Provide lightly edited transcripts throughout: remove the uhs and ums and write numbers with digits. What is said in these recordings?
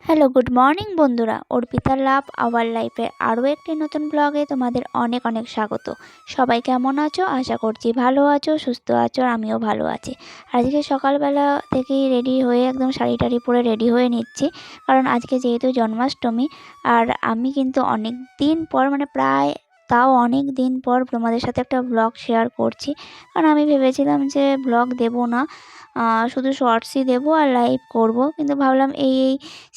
Hello, good morning বন্ধুরা। অর্পিতার love our লাইফের আরও একটি নতুন ব্লগে তোমাদের অনেক অনেক স্বাগত। সবাই কেমন আছো? আশা করছি ভালো আছো, সুস্থ আছো, আর আমিও ভালো আছি। আজকে সকালবেলা থেকেই রেডি হয়ে একদম শাড়ি টাড়ি পরে রেডি হয়ে নিচ্ছি, কারণ আজকে যেহেতু জন্মাষ্টমী। আর আমি কিন্তু অনেক দিন পর, মানে প্রায় তাও অনেক দিন পর তোমাদের সাথে একটা ব্লগ শেয়ার করছি। কারণ আমি ভেবেছিলাম যে ব্লগ দেব না, শুধু শর্টসই দেবো আর লাইভ করব, কিন্তু ভাবলাম এই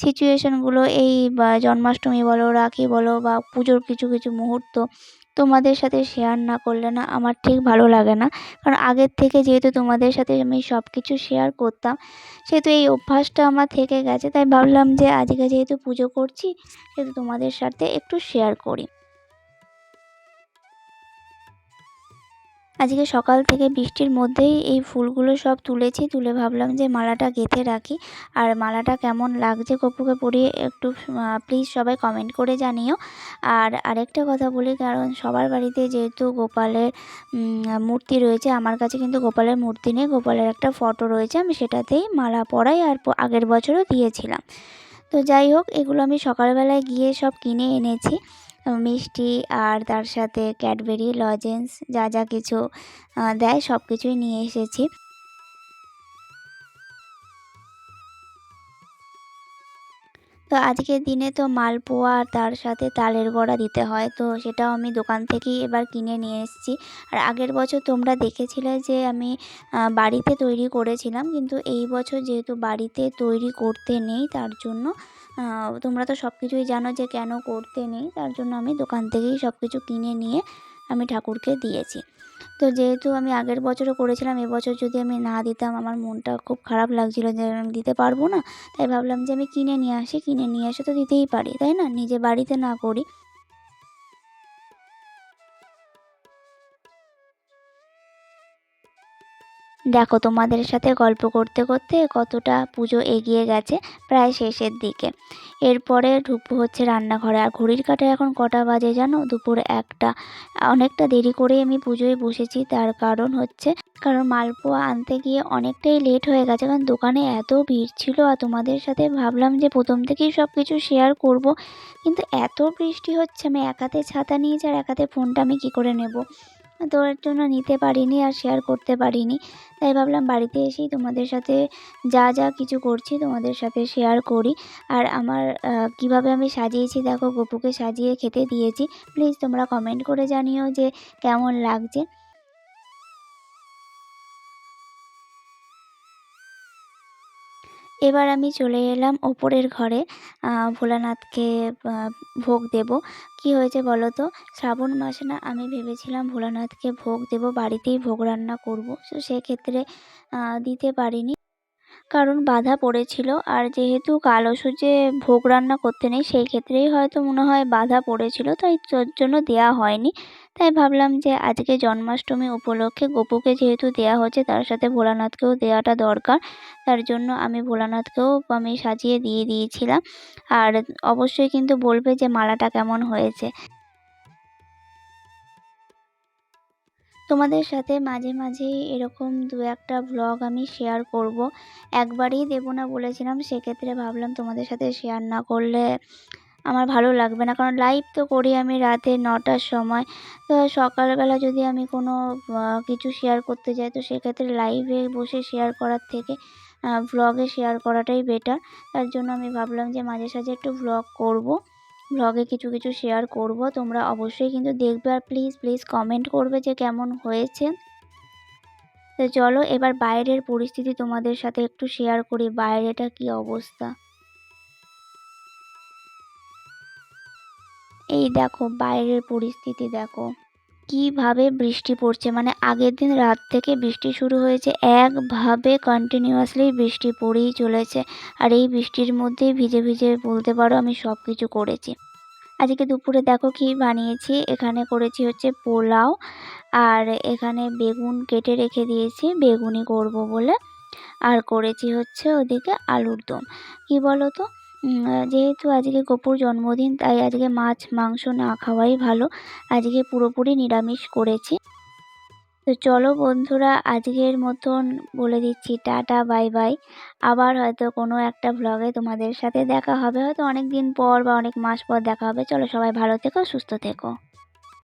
সিচুয়েশানগুলো, এই বা জন্মাষ্টমী বলো, রাখি বলো, বা পুজোর কিছু কিছু মুহূর্ত তোমাদের সাথে শেয়ার না করলে না আমার ঠিক ভালো লাগে না। কারণ আগের থেকে যেহেতু তোমাদের সাথে আমি সব কিছু শেয়ার করতাম, সেহেতু এই অভ্যাসটা আমার থেকে গেছে। তাই ভাবলাম যে আজকে যেহেতু পুজো করছি, সেহেতু তোমাদের সাথে একটু শেয়ার করি। আজকে সকাল থেকে বৃষ্টির মধ্যেই এই ফুলগুলো সব তুলেছি, তুলে ভাবলাম যে মালাটা গেঁথে রাখি। আর মালাটা কেমন লাগছে গপুকে পরিয়ে একটু প্লিজ সবাই কমেন্ট করে জানিও। আর আরেকটা কথা বলি, কারণ সবার বাড়িতে যেহেতু গোপালের মূর্তি রয়েছে, আমার কাছে কিন্তু গোপালের মূর্তি নেই, গোপালের একটা ফটো রয়েছে, আমি সেটাতেই মালা পরাই, আর আগের বছরও দিয়েছিলাম। তো যাই হোক, এগুলো আমি সকালবেলায় গিয়ে সব কিনে এনেছি, মিষ্টি আর তার সাথে ক্যাডবেরি লজেন্স যা যা কিছু দেয় সব কিছুই নিয়ে এসেছি। তো আজকের দিনে তো মালপোয়া আর তার সাথে তালের বড়া দিতে হয়, তো সেটাও আমি দোকান থেকেই এবার কিনে নিয়ে এসেছি। আর আগের বছর তোমরা দেখেছিলে যে আমি বাড়িতে তৈরি করেছিলাম, কিন্তু এই বছর যেহেতু বাড়িতে তৈরি করতে নেই, তার জন্য তোমরা তো সব কিছুই জানো যে কেন করতে নেই, তার জন্য আমি দোকান থেকেই সব কিছু কিনে নিয়ে আমি ঠাকুরকে দিয়েছি। তো যেহেতু আমি আগের বছরও করেছিলাম, এবছর যদি আমি না দিতাম আমার মনটা খুব খারাপ লাগছিলো যে আমি দিতে পারবো না। তাই ভাবলাম যে আমি কিনে নিয়ে আসি, কিনে নিয়ে এসে তো দিতেই পারি, তাই না? নিজে বাড়িতে না করি। দেখো, তোমাদের সাথে গল্প করতে করতে কতটা পুজো এগিয়ে গেছে, প্রায় শেষের দিকে। এরপরে ঢুকবো হচ্ছে রান্নাঘরে। আর ঘড়ির কাঁটায় এখন কটা বাজে জানো? দুপুর 1টা। অনেকটা দেরি করেই আমি পুজোয় বসেছি, তার কারণ হচ্ছে মালপোয়া আনতে গিয়ে অনেকটাই লেট হয়ে গেছে, কারণ দোকানে এত ভিড় ছিল। আর তোমাদের সাথে ভাবলাম যে প্রথম থেকেই সব কিছু শেয়ার করব, কিন্তু এত বৃষ্টি হচ্ছে, আমি এক হাতে ছাতা নিয়েছি আর এক হাতে ফোনটা আমি কী করে নেব, তো ওর জন্য নিতে পারিনি আর শেয়ার করতে পারিনি। তাই ভাবলাম বাড়িতে এসেই তোমাদের সাথে যা যা কিছু করছি তোমাদের সাথে শেয়ার করি। আর আমার কীভাবে আমি সাজিয়েছি দেখো, গপুকে সাজিয়ে খেতে দিয়েছি। প্লিজ তোমরা কমেন্ট করে জানিও যে কেমন লাগছে। এবার আমি চলে এলাম ওপরের ঘরে, ভোলানাথকে ভোগ দেব। কি হয়েছে বলো তো? শ্রাবণ মাসে না আমি ভেবেছিলাম ভোলানাথকে ভোগ দেব, বাড়িতেই ভোগ রান্না করব। তো সেক্ষেত্রে দিতে পারিনি, কারণ বাধা পড়েছিল। আর যেহেতু কালসূচে ভোগ রান্না করতে নেই, সেই ক্ষেত্রেই হয়তো মনে হয় বাধা পড়েছিল, তাই তোর জন্য দেয়া হয়নি। তাই ভাবলাম যে আজকে জন্মাষ্টমী উপলক্ষে গপুকে যেহেতু দেয়া হচ্ছে, তার সাথে ভোলানাথকেও দেওয়াটা দরকার। তার জন্য আমি ভোলানাথকেও আমি সাজিয়ে দিয়ে দিয়েছিলাম। আর অবশ্যই কিন্তু বলবে যে মালাটা কেমন হয়েছে। তোমাদের সাথে মাঝে মাঝেই এরকম দু একটা ভ্লগ আমি শেয়ার করব। একবারেই দেবো না বলেছিলাম, সেক্ষেত্রে ভাবলাম তোমাদের সাথে শেয়ার না করলে আমার ভালো লাগবে না, কারণ লাইভ তো করি আমি রাতে 9টার সময়। তো সকালবেলা যদি আমি কোনো কিছু শেয়ার করতে যাই, তো সেক্ষেত্রে লাইভে বসে শেয়ার করার থেকে ভ্লগে শেয়ার করাটাই বেটার। তার জন্য আমি ভাবলাম যে মাঝে সাঝে একটু ভ্লগ করব, ভ্লগে কিছু কিছু শেয়ার করব। তোমরা অবশ্যই কিন্তু দেখবে, আর প্লিজ প্লিজ কমেন্ট করবে যে কেমন হয়েছে। তো চলো এবার বাইরের পরিস্থিতি তোমাদের সাথে একটু শেয়ার করি, বাইরেটা কি অবস্থা। এই দেখো বাইরের পরিস্থিতি দেখো, কিভাবে বৃষ্টি পড়ছে। মানে আগের দিন রাত থেকে বৃষ্টি শুরু হয়েছে, একভাবে কন্টিনিউয়াসলি বৃষ্টি পড়েই চলেছে। আর এই বৃষ্টির মধ্যেই ভিজে ভিজে বলতে পারো আমি সব কিছু করেছি। আজকে দুপুরে দেখো কি বানিয়েছি, এখানে করেছি হচ্ছে পোলাও, আর এখানে বেগুন কেটে রেখে দিয়েছি বেগুনি করব বলে। আর করেছি হচ্ছে ওদিকে আলুর দম। কি বলো তো, যেহেতু আজকে গপুর জন্মদিন, তাই আজকে মাছ মাংস না খাওয়াই ভালো। আজকে পুরোপুরি নিরামিষ করেছি। তো চলো বন্ধুরা, আজকের মতন বলে দিচ্ছি টাটা বাই বাই। আবার হয়তো কোনো একটা ভ্লগে তোমাদের সাথে দেখা হবে, হয়তো অনেক দিন পর বা অনেক মাস পর দেখা হবে। চলো, সবাই ভালো থেকো, সুস্থ থেকো।